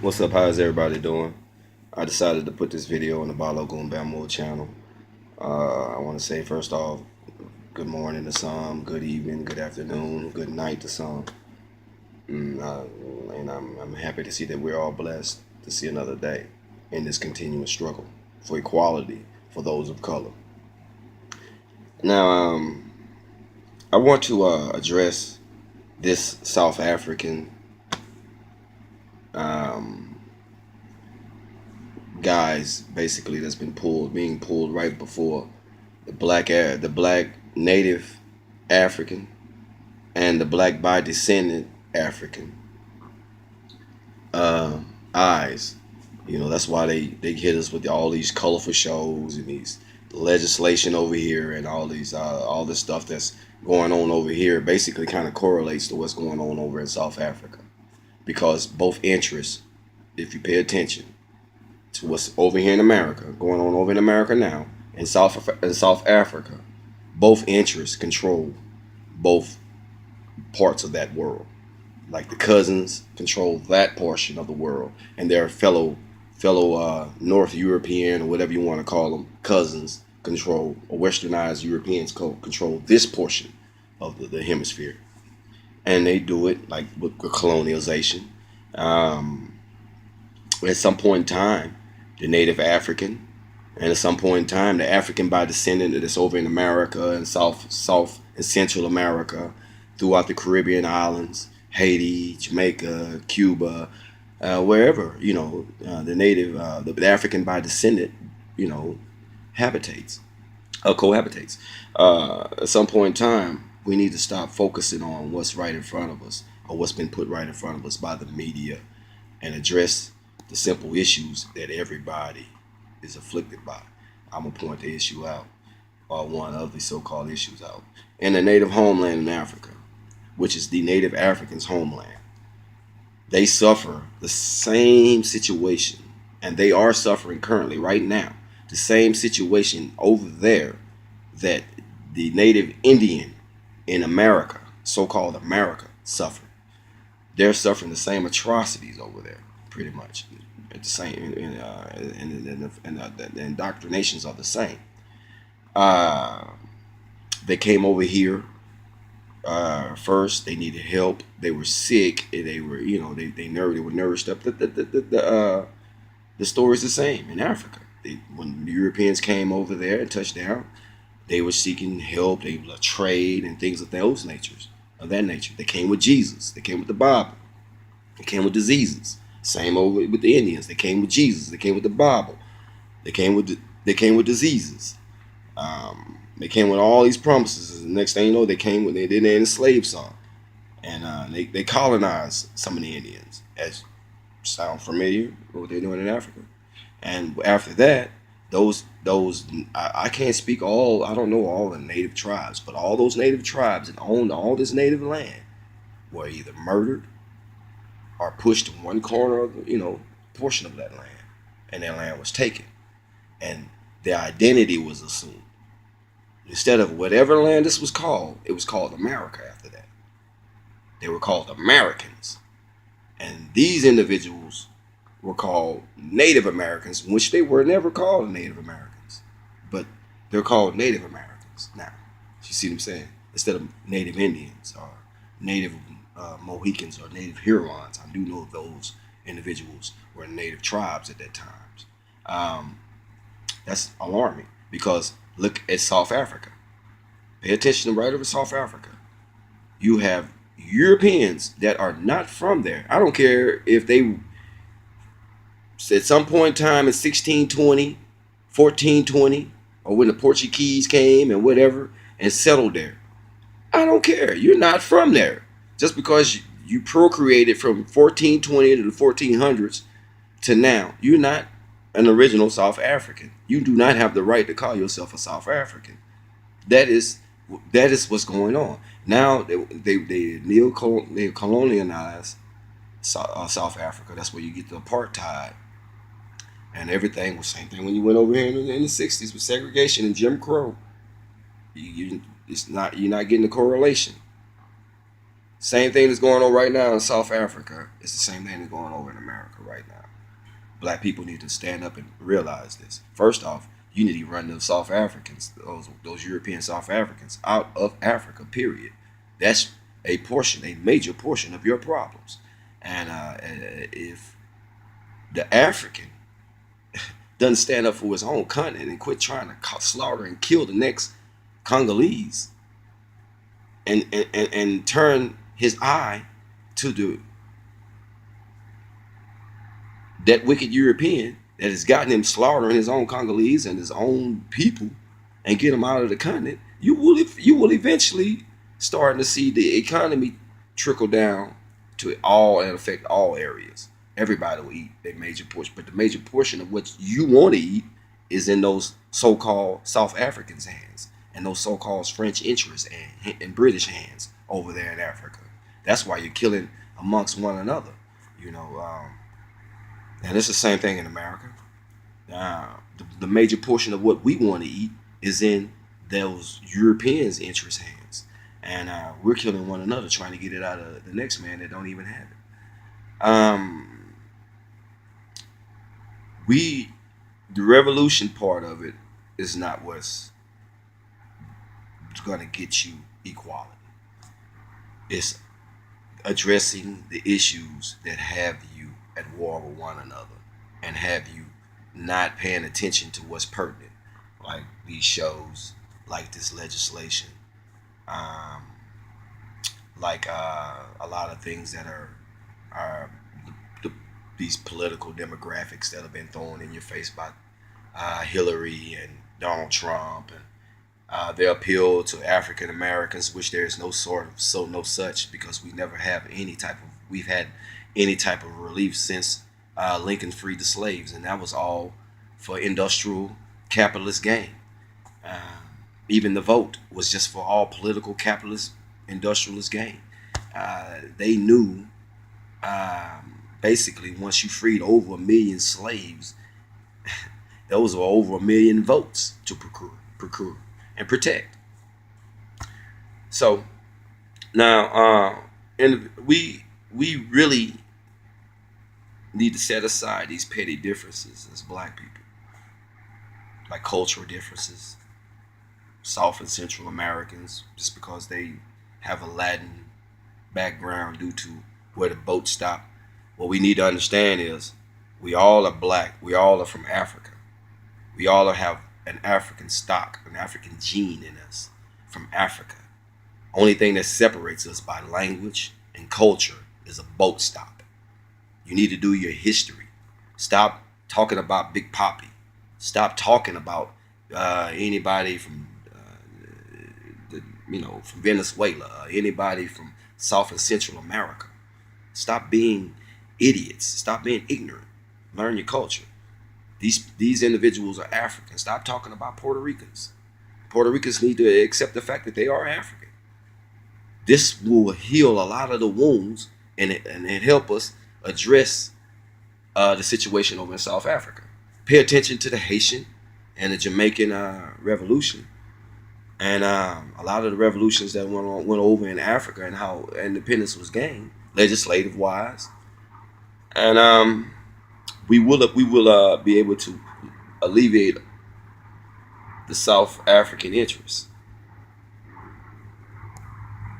What's up? How's everybody doing? I decided to put this video on the Balogun Bamo channel. I want to say first off, good morning to some, good evening, good afternoon, good night to some. And I'm happy to see that we're all blessed to see another day in this continuous struggle for equality for those of color. Now, I want to address this South African um, guys basically that's being pulled right before the black native African and the black by descendant African uh, eyes. You know, that's why they hit us with all these colorful shows and these legislation over here and all this stuff that's going on over here basically kind of correlates to what's going on over in South Africa, because both interests, if you pay attention to what's over here in America, going on over in America now, in South Africa, both interests control both parts of that world. Like the cousins control that portion of the world, and their fellow North European or whatever you want to call them cousins control, or Westernized Europeans control this portion of the hemisphere, and they do it like with colonialization. Um, at some point in time, the Native African, and at some point in time, the African by descendant that's over in America and South and Central America, throughout the Caribbean islands, Haiti, Jamaica, Cuba, wherever, the African by descendant, you know, habitates, cohabitates. At some point in time, we need to stop focusing on what's right in front of us or what's been put right in front of us by the media, and address the simple issues that everybody is afflicted by. I'm gonna point the issue out, or one of the so-called issues out. In the native homeland in Africa, which is the native Africans' homeland, they suffer the same situation, and they are suffering currently, right now, the same situation over there that the native Indian in America, so-called America, suffer. They're suffering the same atrocities over there, pretty much. At the same, the indoctrinations are the same. Uh, they came over here first. They needed help. They were sick. And they were, they were nourished up. The story's the same in Africa. When the Europeans came over there and touched down, they were seeking help. They were trade and things of those natures, of that nature. They came with Jesus. They came with the Bible. They came with diseases. Same over with the Indians. They came with Jesus. They came with the Bible. They came with diseases. They came with all these promises. And the next thing you know, they enslaved some, and they colonized some of the Indians. As sound familiar with what they're doing in Africa. And after that, those I can't speak all. I don't know all the native tribes, but all those native tribes that owned all this native land were either murdered or pushed to one corner of the, portion of that land, and that land was taken, and their identity was assumed. Instead of whatever land this was called, it was called America after that. They were called Americans. And these individuals were called Native Americans, which they were never called Native Americans. But they're called Native Americans now. You see what I'm saying? Instead of Native Indians or Native Mohicans or Native Hurons. I do know those individuals were native tribes at that time. That's alarming, because look at South Africa. Pay attention to right over South Africa. You have Europeans that are not from there. I don't care if they, at some point in time in 1620, 1420, or when the Portuguese came and whatever and settled there. I don't care. You're not from there. Just because you procreated from 1420 to the 1400s to now, you're not an original South African. You do not have the right to call yourself a South African. That is what's going on. Now they colonialize South Africa. That's where you get the apartheid and everything. Was same thing when you went over here in the '60s with segregation and Jim Crow. You're not getting the correlation. Same thing that's going on right now in South Africa. It's the same thing that's going over in America right now. Black people need to stand up and realize this. First off, you need to run those South Africans, those European South Africans, out of Africa. Period. That's a major portion of your problems. And if the African doesn't stand up for his own continent and quit trying to slaughter and kill the next Congolese, and turn his eye to that wicked European that has gotten him slaughtering his own Congolese and his own people and get him out of the continent, you will eventually starting to see the economy trickle down to all and affect all areas. Everybody will eat a major portion, but the major portion of what you want to eat is in those so-called South Africans' hands and those so-called French interests and British hands over there in Africa. That's why you're killing amongst one another, you know. And it's the same thing in America. The major portion of what we want to eat is in those Europeans' interest hands, and we're killing one another trying to get it out of the next man that don't even have it. We The revolution part of it is not what's going to get you equality. It's addressing the issues that have you at war with one another and have you not paying attention to what's pertinent, like these shows, like this legislation, um, like a lot of things that are the, these political demographics that have been thrown in your face by Hillary and Donald Trump, and their appeal to African Americans, which there is no such, because we've had any type of relief since Lincoln freed the slaves, and that was all for industrial capitalist gain. Even the vote was just for all political capitalist industrialist gain. They knew, basically, once you freed over 1 million slaves, those were over 1 million votes to procure and protect. So now, and we really need to set aside these petty differences as black people, like cultural differences. South and Central Americans, just because they have a Latin background due to where the boat stopped. What we need to understand is we all are black. We all are from Africa. We all have an African stock, an African gene in us from Africa. Only thing that separates us by language and culture is a boat stop. You need to do your history. Stop talking about Big Poppy. Stop talking about anybody from from Venezuela, anybody from South and Central America. Stop being idiots. Stop being ignorant. Learn your culture. These individuals are African. Stop talking about Puerto Ricans. Puerto Ricans need to accept the fact that they are African. This will heal a lot of the wounds and help us address the situation over in South Africa. Pay attention to the Haitian and the Jamaican revolution, and a lot of the revolutions that went over in Africa and how independence was gained, legislative wise, and we will be able to alleviate the South African interests.